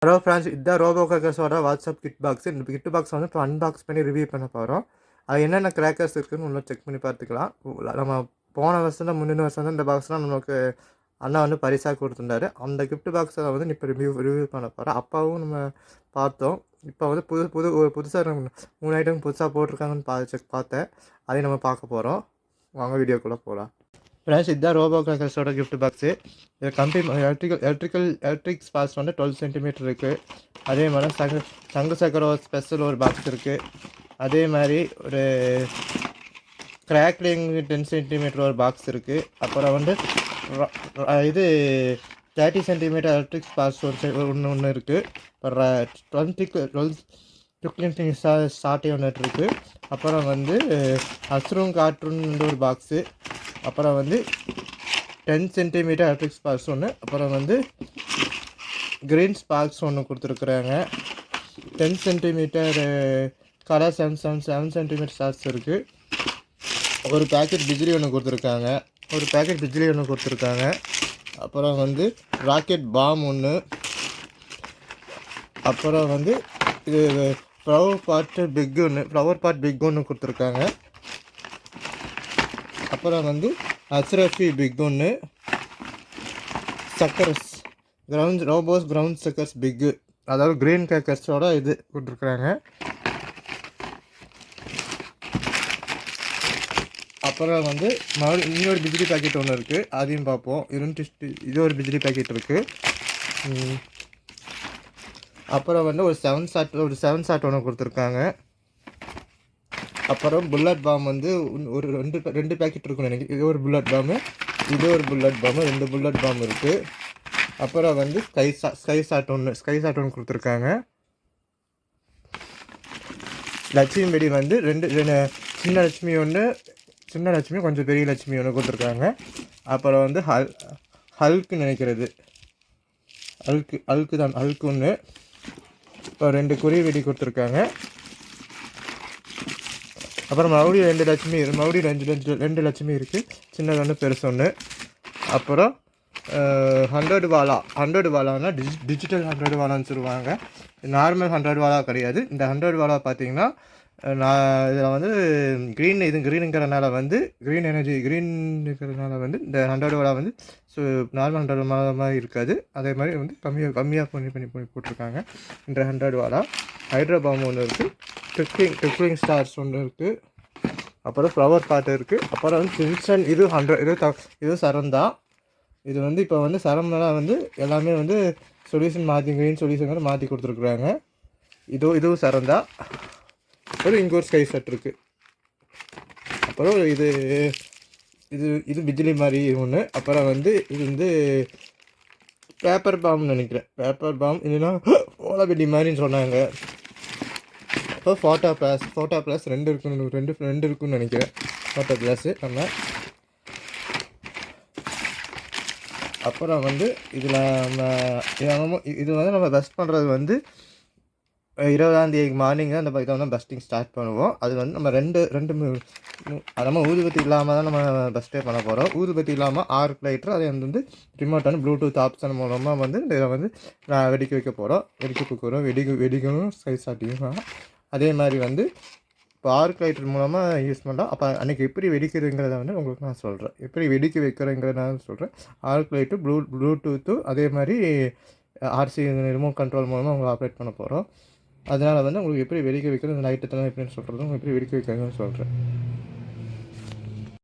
Hello friends, இதுதான் robot கிராக்கர்ஸோட WhatsApp kit box. இந்த kit box வந்து இப்போ அன்பாக்ஸ் பண்ணி ரிவ்யூ பண்ண போகிறோம். அது என்னென்ன கிராக்கர்ஸ் இருக்குதுன்னு இன்னும் செக் பண்ணி பார்த்துக்கலாம். நம்ம போன வருஷம் தான், முந்தின வருஷம் தான் இந்த பாக்ஸ்லாம் நமக்கு அண்ணா வந்து பரிசாக கொடுத்துருந்தாரு. அந்த கிஃப்ட் பாக்ஸை வந்து இப்போ ரிவ்யூ பண்ண போகிறோம். அப்பாவும் நம்ம பார்த்தோம். இப்போ வந்து புதுசாக 3 ஐட்டம் புதுசாக போட்டிருக்காங்கன்னு பார்த்தேன். அதையும் நம்ம பார்க்க போகிறோம். வாங்க வீடியோக்குள்ளே போகலாம். ஃப்ரெண்ட்ஸ், இதுதான் ரோபோ கிராக்கர்ஸோட கிஃப்ட் பாக்ஸு. இது எலக்ட்ரிக் ஸ்பார்ஸ் வந்து 12 சென்டிமீட்டர் இருக்குது. அதே மாதிரி சங்கு சக்கர ஸ்பெஷல் ஒரு பாக்ஸ் இருக்குது. அதே மாதிரி ஒரு கிராக்லிங் 10 சென்டிமீட்டர் ஒரு பாக்ஸ் இருக்குது. அப்புறம் வந்து இது 30 சென்டிமீட்டர் எலக்ட்ரிக் ஸ்பார்ஸ் ஒன்று இருக்குது. அப்புறம் 12 ஸ்டார்டே ஒன்று இருக்குது. அப்புறம் வந்து அஸ்ரூம் கார்ட்டூன் ஒரு பாக்ஸு. அப்புறம் வந்து 10 சென்டிமீட்டர் எலக்ட்ரிக் ஸ்பார்க்ஸ் ஒன்று. அப்புறம் வந்து க்ரீன் ஸ்பார்க்ஸ் ஒன்று கொடுத்துருக்குறாங்க. 10 சென்டிமீட்டர் கலர் 7 சென்டிமீட்டர் ஸ்டார்ஸ் இருக்குது. ஒரு பேக்கெட் பிஜ்லி ஒன்று கொடுத்துருக்காங்க. அப்புறம் வந்து ராக்கெட் பாம் ஒன்று. அப்புறம் வந்து இது ஃப்ளவர் பாட் பிக் ஒன்று கொடுத்துருக்காங்க. அப்புறம் வந்து ஹச்ரஃபி பிக் ஒன்று. சக்கர்ஸ் கிரவுண்ட் சக்கர்ஸ் பிக்கு, அதாவது க்ரீன் கிராக்கர்ஸோட இது கொடுத்துருக்குறாங்க. அப்புறம் வந்து இன்னொரு பிஜ்லி பேக்கெட் ஒன்று இருக்குது, அதையும் பார்ப்போம். இது ஒரு பிஜ்லி பேக்கெட் இருக்குது. அப்புறம் வந்து ஒரு 7 ஷாட் ஒன்று கொடுத்துருக்காங்க. அப்புறம் புல்லட் பாம் வந்து ஒரு ரெண்டு பேக்கெட் இருக்குன்னு நினைக்கிறேன். இது ஒரு புல்லட் பாம்பு, இது ஒரு புல்லட் பாம்பு, 2 புல்லட் பாம்பு இருக்குது. அப்புறம் வந்து ஸ்கை ஷாட் ஒன்று கொடுத்துருக்காங்க. லட்சுமி வெடி வந்து ரெண்டு சின்ன லட்சுமி ஒன்று, கொஞ்சம் பெரிய லட்சுமி ஒன்று கொடுத்துருக்காங்க. அப்புறம் வந்து ஹல்க்கு நினைக்கிறது, ஹல்க்கு ஒன்று. இப்போ 2 குறி வெடி கொடுத்துருக்காங்க. அப்புறம் மறுபடியும் 2 லட்சுமி இருக்குது, சின்னது ஒன்று பெருசு ஒன்று. அப்புறம் 100 வாலானா டிஜிட்டல் 100 வாலான்னு சொல்லுவாங்க. நார்மல் 100 வாலா கிடையாது. இந்த 100 வாலா பார்த்தீங்கன்னா இதில் வந்து க்ரீனுங்கிறனால வந்து க்ரீன் இருக்கிறதுனால வந்து இந்த 100 வாலா வந்து நார்மல் 100 வாலா மாதிரி இருக்காது. அதே மாதிரி வந்து கம்மியாக பண்ணி போட்டிருக்காங்க. இந்த 100 வாலா ஹைட்ரோபாம் ஒன்று இருக்குது. ட்விக்லிங் ஸ்டார்ஸ் ஒன்று இருக்குது. அப்புறம் ஃப்ளவர் பாட்டு இருக்குது. அப்புறம் வந்து சின்சன், இது சரம் தான். இது வந்து இப்போ வந்து சரம்லாம் வந்து எல்லாமே வந்து க்ரீன் சொல்யூஷன் மாற்றி கொடுத்துருக்குறாங்க. இதுவும் சரம் தான். அப்புறம் இங்கே ஒரு ஸ்கை செட் இருக்குது. அப்புறம் இது பிஜ்லி மாதிரி ஒன்று. அப்புறம் வந்து இது வந்து பேப்பர் பாம்னு நினைக்கிறேன். பேப்பர் பாம் இல்லைன்னா ஓலா மாதிரின்னு சொன்னாங்க. இப்போ ஃபோட்டோ ப்ளஸ் 2 இருக்குன்னு நினைக்கிறேன். ஃபோட்டோ ப்ளஸ்ஸு நம்ம. அப்புறம் வந்து இதில் இது வந்து நம்ம பெஸ்ட் பண்ணுறது வந்து 20ஆம் தேதி மார்னிங் தான் இதை வந்து பெஸ்ட்டிங் ஸ்டார்ட் பண்ணுவோம். அது வந்து நம்ம நம்ம ஊதுபத்தி இல்லாமல் தான் நம்ம பெஸ்ட்டே பண்ண போகிறோம். ஊதுபத்தி இல்லாமல் ஆர்க் லைட்டர், அதை வந்து ரிமோட் வந்து ப்ளூடூத் ஆப்ஷன் மூலமாக வந்து இதை வந்து வெடிக்க வைக்க போகிறோம். வெடிக்கணும் ஸ்கை ஷாட்டையும். அதே மாதிரி வந்து இப்போ ஆர்க் லைட்டர் மூலமாக யூஸ் பண்ணலாம். அப்போ அன்றைக்கி எப்படி வெடிக்கிறதுங்கிறத வந்து உங்களுக்கு நான் சொல்கிறேன். எப்படி வெடிக்க வைக்கிறேங்கிறத நான் சொல்கிறேன். ஆர்க் லைட்டு, ப்ளூடூத்து, அதே மாதிரி ஆர்சி ரிமோட் கண்ட்ரோல் மூலமாக உங்களை ஆப்ரேட் பண்ண போகிறோம். அதனால் வந்து உங்களுக்கு எப்படி வெடிக்க வைக்கிறது, இந்த லைட்டெல்லாம் எப்படின்னு சொல்கிறது, உங்களுக்கு எப்படி வெடிக்க வைக்கிறதுன்னு சொல்கிறேன்.